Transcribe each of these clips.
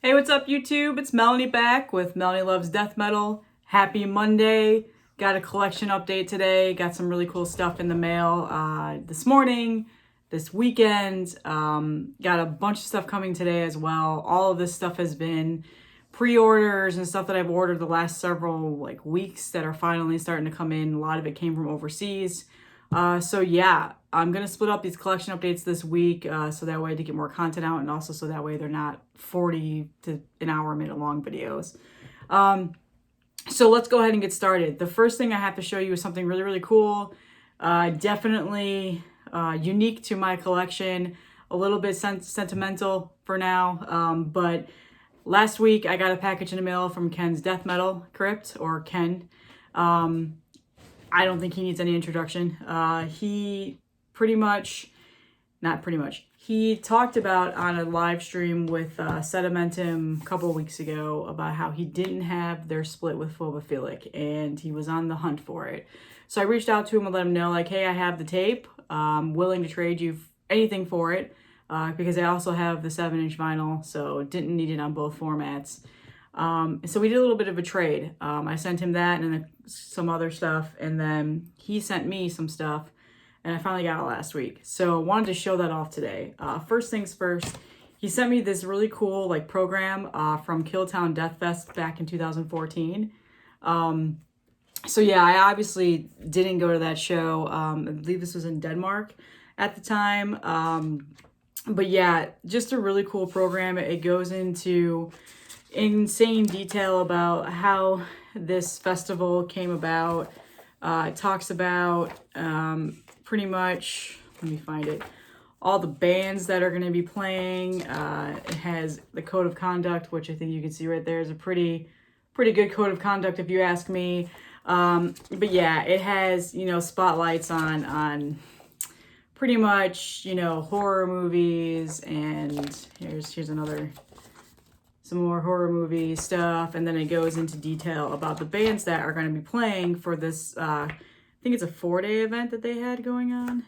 Hey, what's up, YouTube? It's Melanie back with Melanie Loves Death Metal. Happy Monday. Got a collection update today. Got some really cool stuff in the mail this morning, this weekend. Got a bunch of stuff coming today as well. All of this stuff has been pre-orders and stuff that I've ordered the last several weeks that are finally starting to come in. A lot of it came from overseas. So yeah, I'm going to split up these collection updates this week so that way to get more content out, and also so that way they're not 40 to an hour, minute long videos. So let's go ahead and get started. The first thing I have to show you is something really, really cool. Definitely unique to my collection, a little bit sentimental for now. But last week I got a package in the mail from Ken's Death Metal Crypt, or Ken. I don't think he needs any introduction. He he talked about on a live stream with Sedimentum a couple of weeks ago about how he didn't have their split with Phobophilic and he was on the hunt for it. So I reached out to him and let him know, like, hey, I have the tape. I'm willing to trade you anything for it because I also have the 7-inch vinyl, so didn't need it on both formats. So we did a little bit of a trade. I sent him that and then some other stuff, and then he sent me some stuff, and I finally got it last week. So I wanted to show that off today. First things first, he sent me this really cool program from Killtown Death Fest back in 2014. So yeah, I obviously didn't go to that show. I believe this was in Denmark at the time. But yeah, just a really cool program. It goes into insane detail about how this festival came about. It talks about pretty much, let me find it, all the bands that are going to be playing. It has the code of conduct, which I think you can see right there is a pretty good code of conduct if you ask me. But yeah, it has, spotlights on pretty much, horror movies, and here's some more horror movie stuff, and then it goes into detail about the bands that are going to be playing for this, I think it's a 4-day event that they had going on.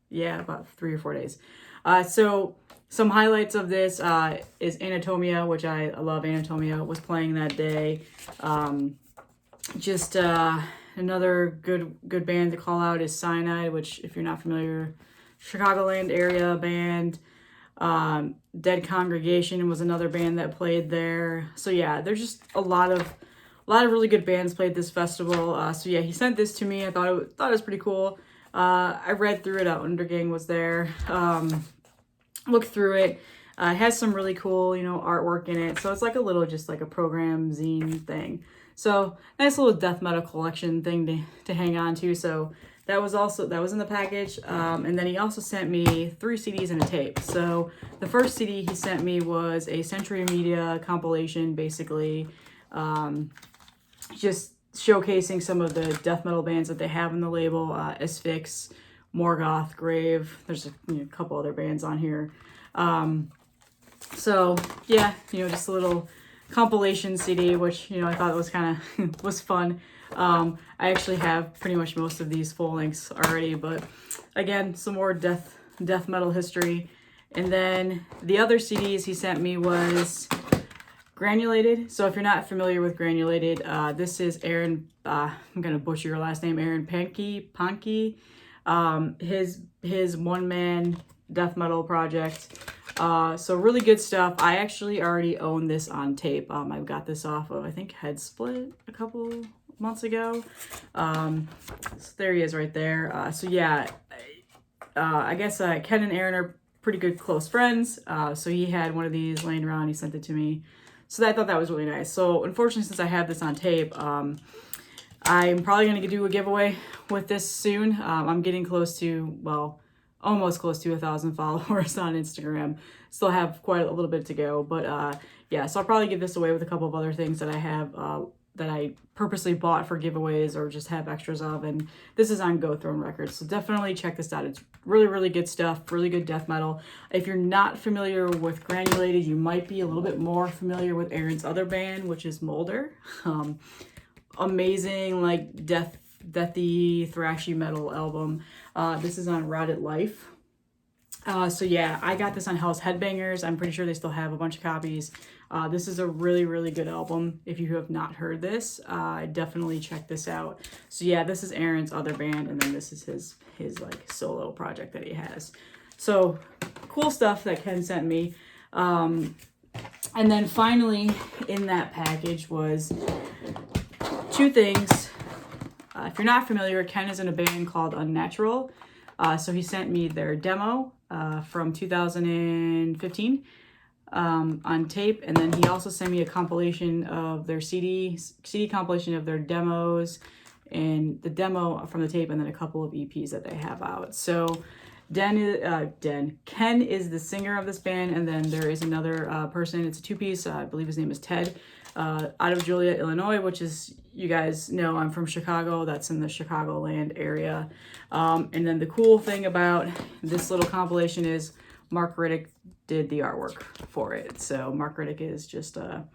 Yeah, about 3 or 4 days. So some highlights of this is Anatomia, which I love. Anatomia was playing that day. Another good band to call out is Cyanide, which, if you're not familiar, Chicagoland area band. Dead Congregation was another band that played there. So yeah, there's just a lot of really good bands played this festival. So yeah, he sent this to me. I thought it was pretty cool. I read through it. Undergang was there. Looked through it. It has some really cool, artwork in it. So it's like a little, just like a program zine thing. So nice little death metal collection thing to hang on to. So that was in the package. And then he also sent me 3 CDs and a tape. So the first CD he sent me was a Century Media compilation, basically, just showcasing some of the death metal bands that they have in the label. Asphyx, Morgoth, Grave. There's a couple other bands on here. So yeah, just a little compilation CD, which I thought was kind of was fun. I actually have pretty much most of these full lengths already, but again, some more death metal history. And then the other CDs he sent me was Granulated. So if you're not familiar with Granulated, this is Aaron, I'm gonna butcher your last name, Aaron Pankey. His one-man death metal project. So really good stuff. I actually already own this on tape. I've got this off of, I think, Head Split a couple months ago. So there he is right there. So yeah, I guess Ken and Aaron are pretty good close friends. So he had one of these laying around. He sent it to me. So I thought that was really nice. So unfortunately, since I have this on tape, I'm probably going to do a giveaway with this soon. I'm getting close to, well, almost close to 1,000 followers on Instagram. Still have quite a little bit to go, but yeah, so I'll probably give this away with a couple of other things that I have that I purposely bought for giveaways or just have extras of, and this is on Go Throne Records, so definitely check this out. It's really, really good stuff, really good death metal. If you're not familiar with Granulated, you might be a little bit more familiar with Aaron's other band, which is Molder. Amazing, deathy, thrashy metal album. This is on Rotted Life. So yeah, I got this on Hell's Headbangers. I'm pretty sure they still have a bunch of copies. This is a really, really good album. If you have not heard this, definitely check this out. So yeah, this is Aaron's other band, and then this is his like solo project that he has. So cool stuff that Ken sent me. And then finally in that package was two things. If you're not familiar, Ken is in a band called Unnatural. So he sent me their demo from 2015 on tape, and then he also sent me a compilation of their CD compilation of their demos and the demo from the tape, and then a couple of EPs that they have out. So Ken is the singer of this band, and then there is another person. It's a two-piece. I believe his name is Ted, out of Joliet, Illinois, which is, you guys know I'm from Chicago. That's in the Chicagoland area. And then the cool thing about this little compilation is Mark Riddick did the artwork for it. So Mark Riddick is just a,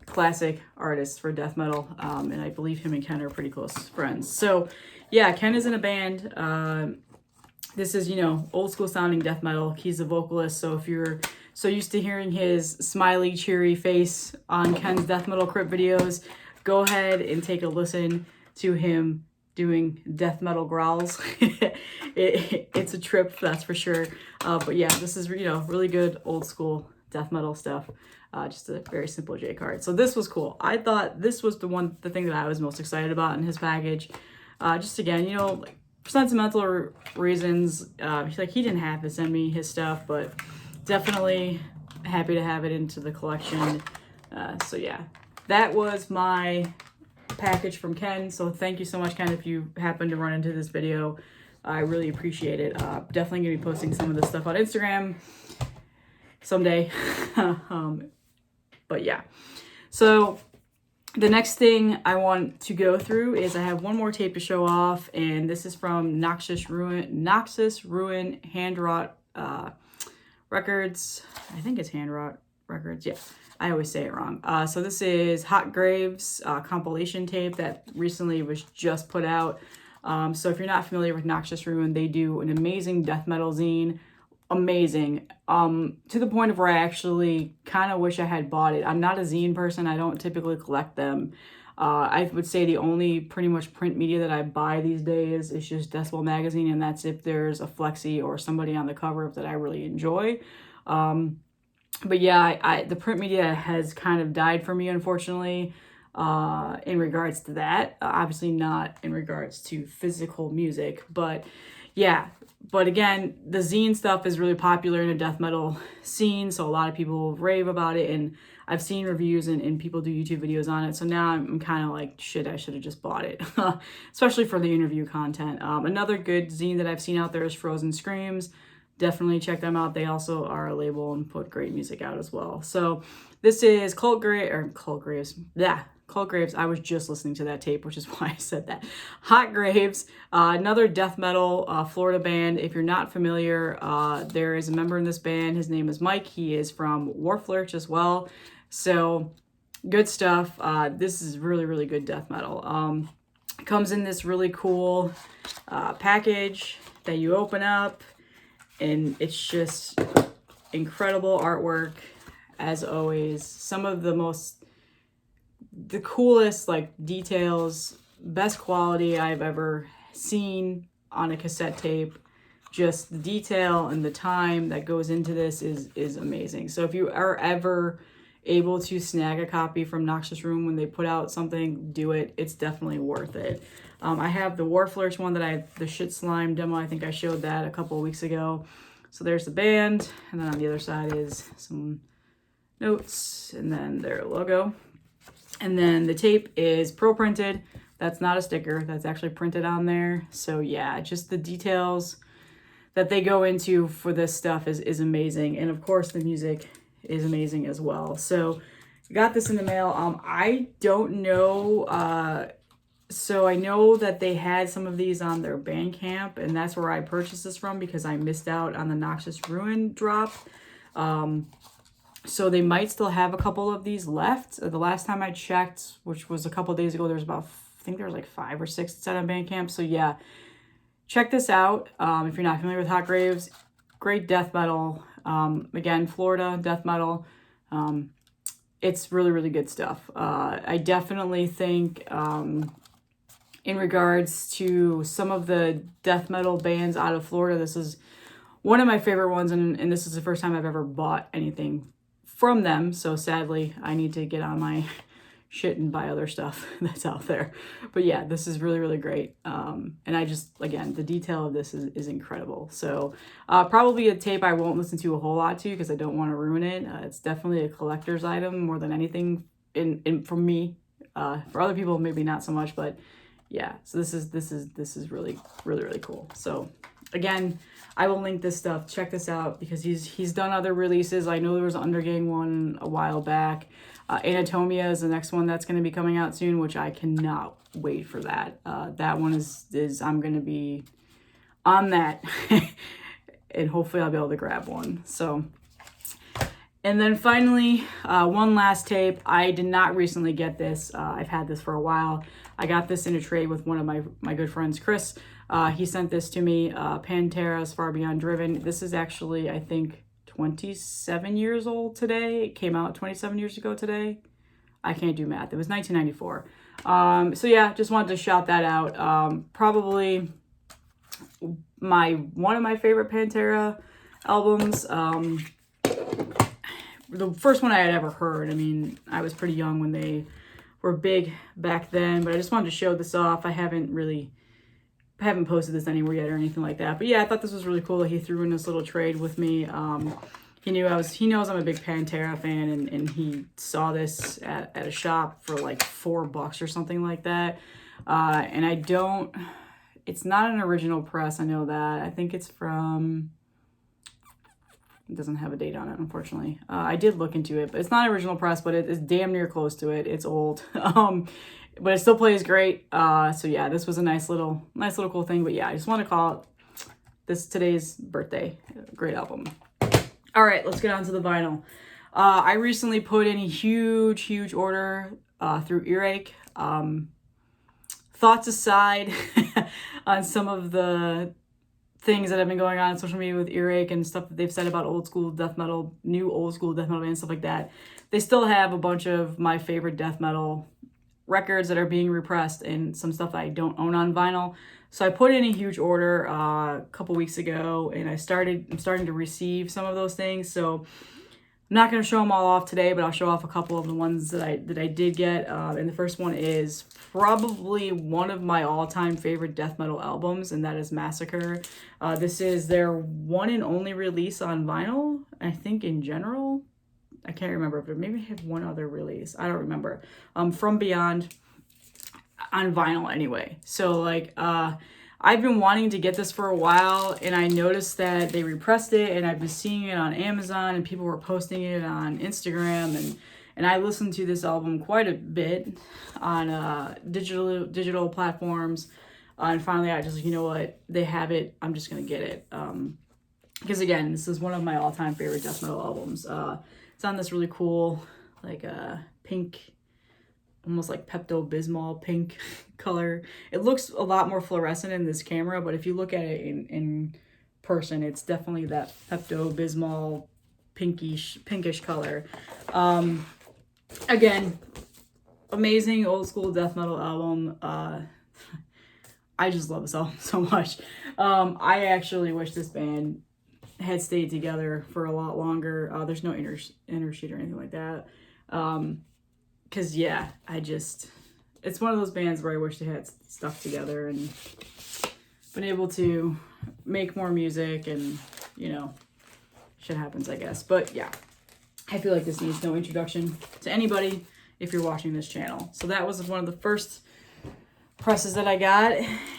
classic artist for death metal. And I believe him and Ken are pretty close friends. So yeah, Ken is in a band. This is, old school sounding death metal. He's a vocalist. So if you're so used to hearing his smiley, cheery face on Ken's death metal Crypt videos, go ahead and take a listen to him doing death metal growls. It's a trip, that's for sure. But yeah, this is, really good old school death metal stuff. Just a very simple J card. So this was cool. I thought this was the thing that I was most excited about in his package. Just again, like for sentimental reasons, he didn't have to send me his stuff, but definitely happy to have it into the collection. So yeah, that was my package from Ken. So thank you so much, Ken, if you happen to run into this video. I really appreciate it. Definitely gonna be posting some of this stuff on Instagram someday. But yeah, so the next thing I want to go through is I have one more tape to show off, and this is from Noxious Ruin hand wrought records. I think it's hand wrought records. Yeah, I always say it wrong. So this is Hot Graves compilation tape that recently was just put out. So if you're not familiar with Noxious Ruin, they do an amazing death metal zine. Amazing. To the point of where I actually kind of wish I had bought it. I'm not a zine person. I don't typically collect them. I would say the only pretty much print media that I buy these days is just Decibel magazine, and that's if there's a flexi or somebody on the cover that I really enjoy. But yeah, the print media has kind of died for me, unfortunately, in regards to that. Obviously not in regards to physical music, but yeah. But again, the zine stuff is really popular in the death metal scene, so a lot of people rave about it, and I've seen reviews and people do YouTube videos on it. So now I'm kind of like, shit, I should have just bought it, especially for the interview content. Another good zine that I've seen out there is Frozen Screams. Definitely check them out. They also are a label and put great music out as well. So this is Cult Graves. I was just listening to that tape, which is why I said that. Hot Graves, another death metal Florida band. If you're not familiar, there is a member in this band. His name is Mike. He is from Warflurch as well. So good stuff. This is really, really good death metal. Comes in this really cool package that you open up, and it's just incredible artwork as always. Some of the coolest details, best quality I've ever seen on a cassette tape. Just the detail and the time that goes into this is amazing. So if you are ever able to snag a copy from Noxious Room when they put out something, do it. It's definitely worth it. I have the Warflurch one the Shit Slime demo. I think I showed that a couple of weeks ago. So there's the band, and then on the other side is some notes, and then their logo. And then the tape is pro printed. That's not a sticker. That's actually printed on there. So yeah, just the details that they go into for this stuff is amazing. And of course the music is amazing as well. So I got this in the mail. I don't know. So I know that they had some of these on their Bandcamp, and that's where I purchased this from because I missed out on the Noxious Ruin drop. So they might still have a couple of these left. The last time I checked, which was a couple of days ago, there was 5 or 6 that said on Bandcamp. So yeah, check this out. If you're not familiar with Hot Graves, great death metal. Again, Florida death metal. It's really, really good stuff. I definitely think in regards to some of the death metal bands out of Florida, this is one of my favorite ones, and this is the first time I've ever bought anything from them. So sadly, I need to get on my shit and buy other stuff that's out there. But yeah, this is really, really great. And I just, again, the detail of this is incredible. So probably a tape I won't listen to a whole lot to because I don't want to ruin it. It's definitely a collector's item more than anything in for me. For other people, maybe not so much, but yeah. So this is really, really, really cool. So again, I will link this stuff. Check this out because he's done other releases. I know there was an Undergang one a while back. Anatomia is the next one that's going to be coming out soon, which I cannot wait for that. That one is I'm going to be on that, and hopefully I'll be able to grab one. So, and then finally, one last tape. I did not recently get this. I've had this for a while. I got this in a trade with one of my good friends, Chris. He sent this to me, Pantera's Far Beyond Driven. This is actually, I think, 27 years old today. It came out 27 years ago today. I can't do math. It was 1994. So yeah, just wanted to shout that out. Probably one of my favorite Pantera albums. The first one I had ever heard. I mean, I was pretty young when they were big back then, but I just wanted to show this off. I haven't posted this anywhere yet or anything like that. But yeah, I thought this was really cool that he threw in this little trade with me. He knows I'm a big Pantera fan, and he saw this at a shop for like $4 or something like that. And it's not an original press. I know that. I think it's from, it doesn't have a date on it, unfortunately. I did look into it, but it's not original press, but it's damn near close to it. It's old. But it still plays great. So yeah, this was a nice little cool thing. But yeah, I just want to call it today's birthday. Great album. All right, let's get on to the vinyl. I recently put in a huge order through Earache. Thoughts aside on some of the things that have been going on social media with Earache and stuff that they've said about old school death metal, new old school death metal bands, stuff like that. They still have a bunch of my favorite death metal records that are being repressed and some stuff that I don't own on vinyl. So I put in a huge order a couple weeks ago, and I'm starting to receive some of those things. So I'm not going to show them all off today, but I'll show off a couple of the ones that I did get. And the first one is probably one of my all-time favorite death metal albums, and that is Massacre. This is their one and only release on vinyl, I think, in general. I can't remember, but maybe I have one other release. I don't remember. From Beyond on vinyl anyway. So like I've been wanting to get this for a while, and I noticed that they repressed it, and I've been seeing it on Amazon, and people were posting it on Instagram, and I listened to this album quite a bit on digital platforms. And finally I just like, you know what, they have it, I'm just gonna get it. Because again, this is one of my all-time favorite death metal albums. It's on this really cool, like pink, almost like Pepto-Bismol pink color. It looks a lot more fluorescent in this camera, but if you look at it in person, it's definitely that Pepto-Bismol pinkish color. Again, amazing old school death metal album. I just love this album so much. I actually wish this band had stayed together for a lot longer. There's no inner sheet or anything like that. Cause yeah, it's one of those bands where I wish they had stuck together and been able to make more music, and you know, shit happens, I guess. But yeah, I feel like this needs no introduction to anybody if you're watching this channel. So that was one of the first presses that I got.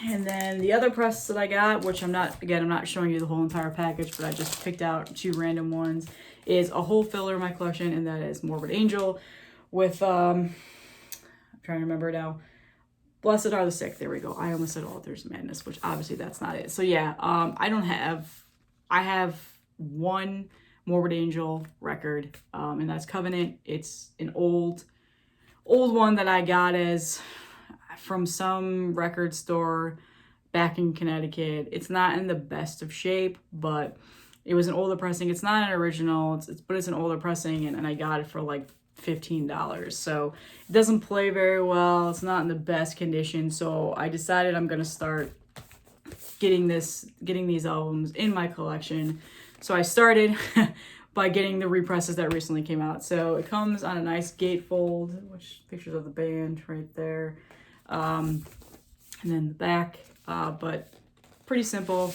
And then the other press that I got, which I'm not showing you the whole entire package, but I just picked out 2 random ones, is a whole filler in my collection, and that is Morbid Angel with I'm trying to remember now, Blessed Are the Sick. There we go. I almost said Altars of Madness, which obviously that's not it. So yeah, I have one Morbid Angel record, and that's Covenant. It's an old one that I got from some record store back in Connecticut. It's not in the best of shape, but it was an older pressing. It's not an original, but it's an older pressing, and I got it for like $15. So it doesn't play very well. It's not in the best condition. So I decided I'm gonna start getting these albums in my collection. So I started by getting the represses that recently came out. So it comes on a nice gatefold, which pictures of the band right there, and then the back. But pretty simple.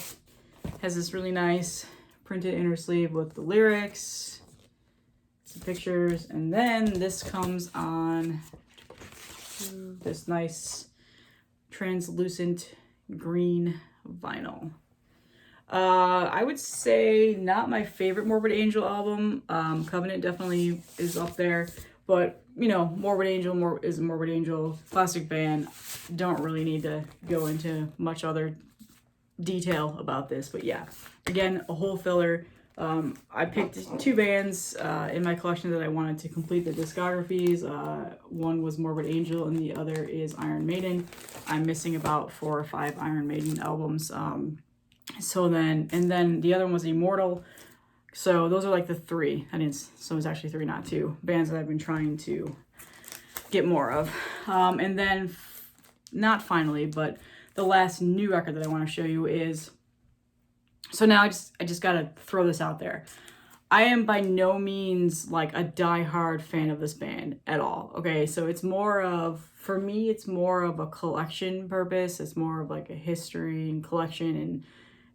Has this really nice printed inner sleeve with the lyrics, some pictures, and then this comes on this nice translucent green vinyl. I would say not my favorite Morbid Angel album. Covenant definitely is up there, but you know, Morbid Angel is a Morbid Angel classic band. Don't really need to go into much other detail about this, but yeah, again, a whole filler. I picked two bands in my collection that I wanted to complete the discographies. One was Morbid Angel and the other is Iron Maiden. I'm missing about 4 or 5 Iron Maiden albums. So then the other one was Immortal. So those are like the 3. So it's actually 3, not 2 bands that I've been trying to get more of. And then, not finally, but the last new record that I want to show you is, so now I just gotta throw this out there. I am by no means like a diehard fan of this band at all. Okay, so it's more of, for me, it's more of a collection purpose. It's more of like a history and collection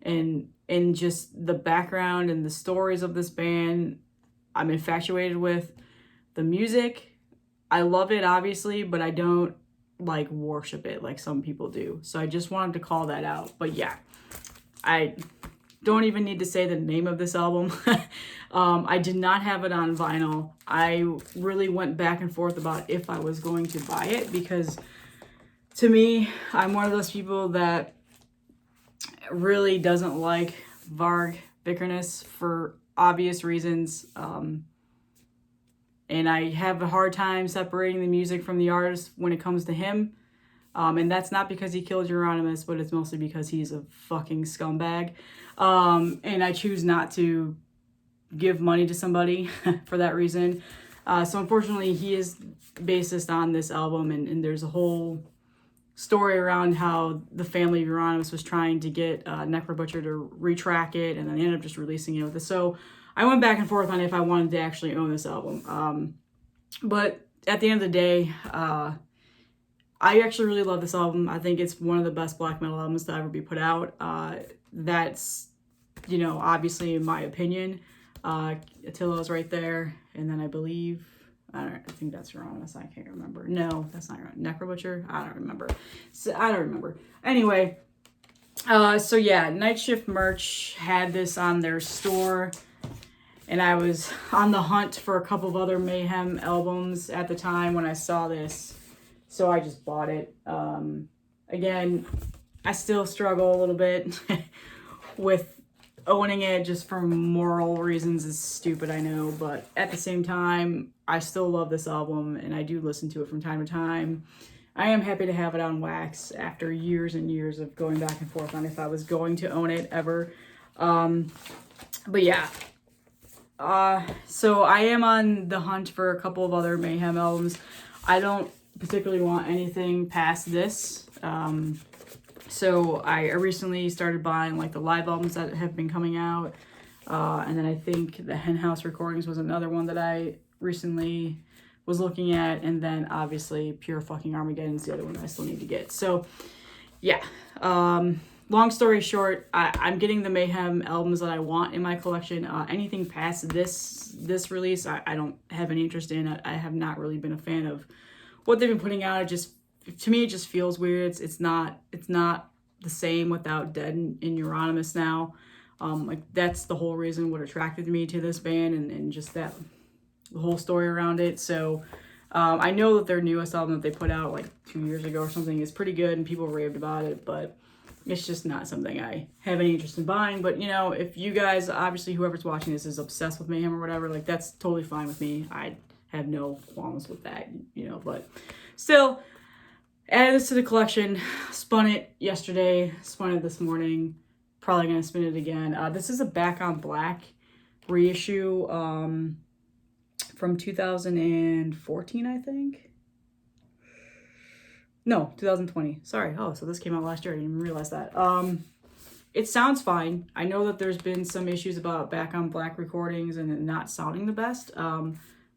and just the background and the stories of this band. I'm infatuated with the music. I love it, obviously, but I don't like worship it like some people do. So I just wanted to call that out. But yeah, I don't even need to say the name of this album. I did not have it on vinyl. I really went back and forth about if I was going to buy it, because to me, I'm one of those people that really doesn't like Varg Vikernes for obvious reasons. And I have a hard time separating the music from the artist when it comes to him. And that's not because he killed Euronymous, but it's mostly because he's a fucking scumbag. And I choose not to give money to somebody for that reason. So unfortunately, he is bassist on this album, and there's a whole story around how the family of Euronymous was trying to get Necrobutcher to retrack it, and then they ended up just releasing it with it. So I went back and forth on if I wanted to actually own this album. But at the end of the day, I actually really love this album. I think it's one of the best black metal albums to ever be put out. That's, you know, obviously in my opinion. Attila's right there. And then I believe, I think that's Euronymous. I can't remember. No, that's not right. Necrobutcher? I don't remember. Anyway, so yeah, Night Shift Merch had this on their store. And I was on the hunt for a couple of other Mayhem albums at the time when I saw this. So I just bought it. Again, I still struggle a little bit with owning it just for moral reasons. It's stupid, I know. But at the same time, I still love this album and I do listen to it from time to time. I am happy to have it on wax after years and years of going back and forth on if I was going to own it ever. But yeah. So I am on the hunt for a couple of other Mayhem albums. I don't particularly want anything past this. So I recently started buying like the live albums that have been coming out. And then I think the Hen House recordings was another one that I recently was looking at. And then obviously Pure Fucking Armageddon is the other one that I still need to get. So yeah. Long story short, I'm getting the Mayhem albums that I want in my collection. Anything past this release, I don't have any interest in. I have not really been a fan of what they've been putting out. It just, to me, it just feels weird. It's not the same without Dead and Euronymous now. Like that's the whole reason what attracted me to this band and just that the whole story around it. So I know that their newest album that they put out like 2 years ago or something is pretty good and people raved about it, but it's just not something I have any interest in buying. But, you know, if you guys, obviously whoever's watching this is obsessed with Mayhem or whatever, like that's totally fine with me. I have no qualms with that, you know, but still, Added this to the collection, spun it yesterday, spun it this morning, probably going to spin it again. This is a Back on Black reissue from 2014, I think. No, 2020. Sorry. Oh, so this came out last year. I didn't even realize that. It sounds fine. I know that there's been some issues about Back on Black recordings and it not sounding the best.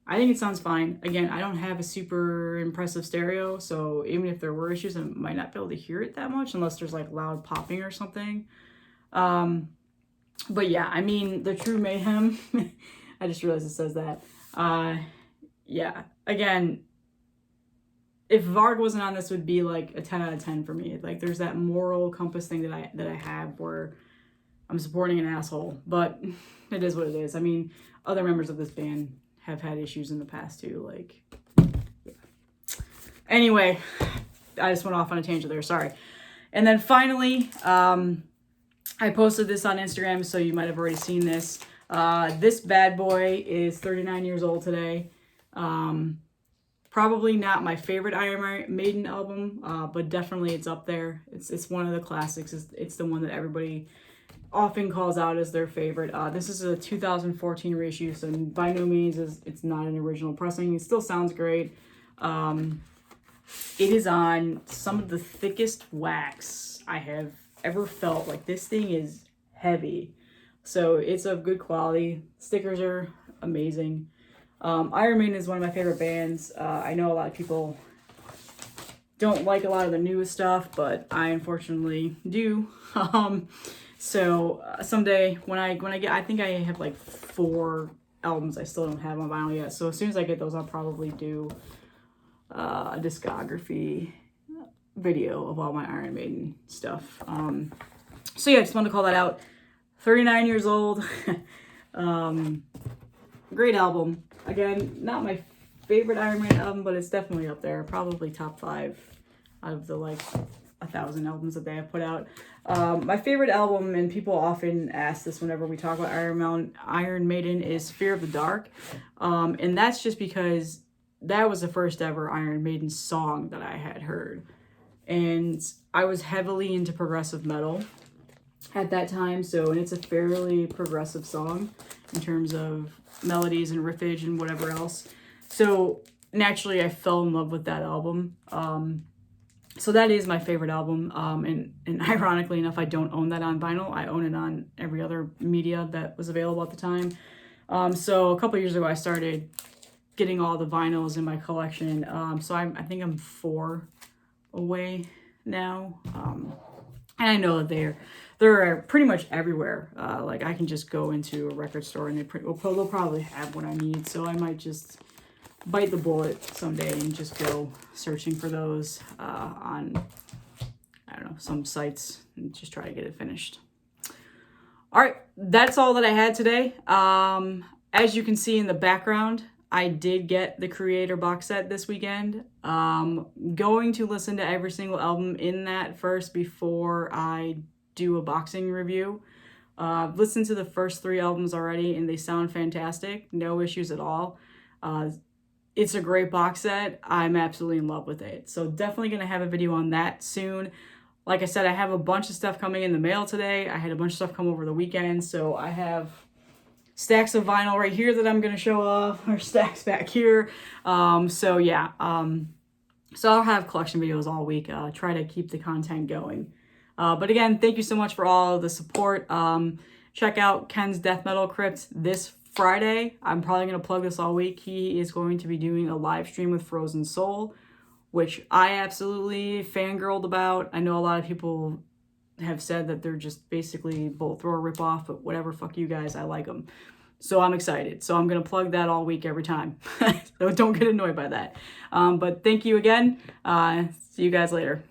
I think it sounds fine. Again, I don't have a super impressive stereo, so even if there were issues, I might not be able to hear it that much unless there's like loud popping or something. But yeah, I mean, the true mayhem. I just realized it says that. Yeah, again, if Varg wasn't on this, would be like a 10 out of 10 for me. Like, there's that moral compass thing that I have where I'm supporting an asshole, but it is what it is. I mean, other members of this band have had issues in the past too. Like, yeah. Anyway, I just went off on a tangent there. Sorry. And then finally, I posted this on Instagram, so you might have already seen this. This bad boy is 39 years old today. Probably not my favorite Iron Maiden album, but definitely it's up there. It's one of the classics. It's the one that everybody often calls out as their favorite. This is a 2014 reissue, so by no means it's not an original pressing. It still sounds great. It is on some of the thickest wax I have ever felt. Like, this thing is heavy, so it's of good quality. Stickers are amazing. Iron Maiden is one of my favorite bands. I know a lot of people don't like a lot of the newest stuff, but I unfortunately do. So someday when I get, I think I have like 4 albums I still don't have on vinyl yet. So as soon as I get those, I'll probably do a discography video of all my Iron Maiden stuff. So yeah, I just wanted to call that out. 39 years old. Great album. Again, not my favorite Iron Maiden album, but it's definitely up there. Probably top 5 out of the like 1,000 albums that they have put out. My favorite album, and people often ask this whenever we talk about Iron Maiden, is Fear of the Dark. And that's just because that was the first ever Iron Maiden song that I had heard. And I was heavily into progressive metal at that time, and it's a fairly progressive song in terms of melodies and riffage and whatever else. So naturally I fell in love with that album. So that is my favorite album. And ironically enough, I don't own that on vinyl. I own it on every other media that was available at the time. So a couple years ago, I started getting all the vinyls in my collection. So I think I'm 4 away now. And I know that they're pretty much everywhere. Like, I can just go into a record store and they'll probably have what I need. So I might just bite the bullet someday and just go searching for those on, I don't know, some sites and just try to get it finished. All right, that's all that I had today. As you can see in the background, I did get the Creator box set this weekend. Going to listen to every single album in that first before I do a boxing review. I've listened to the first 3 albums already and they sound fantastic. No issues at all. It's a great box set. I'm absolutely in love with it. So definitely going to have a video on that soon. Like I said, I have a bunch of stuff coming in the mail today. I had a bunch of stuff come over the weekend. So I have stacks of vinyl right here that I'm going to show off, or stacks back here. So yeah. So I'll have collection videos all week. Try to keep the content going. But again, thank you so much for all the support. Check out Ken's Death Metal Crypt this Friday. I'm probably going to plug this all week. He is going to be doing a live stream with Frozen Soul, which I absolutely fangirled about. I know a lot of people have said that they're just basically Bolt Thrower ripoff, but whatever, fuck you guys, I like them. So I'm excited. So I'm going to plug that all week every time. So don't get annoyed by that. But thank you again. See you guys later.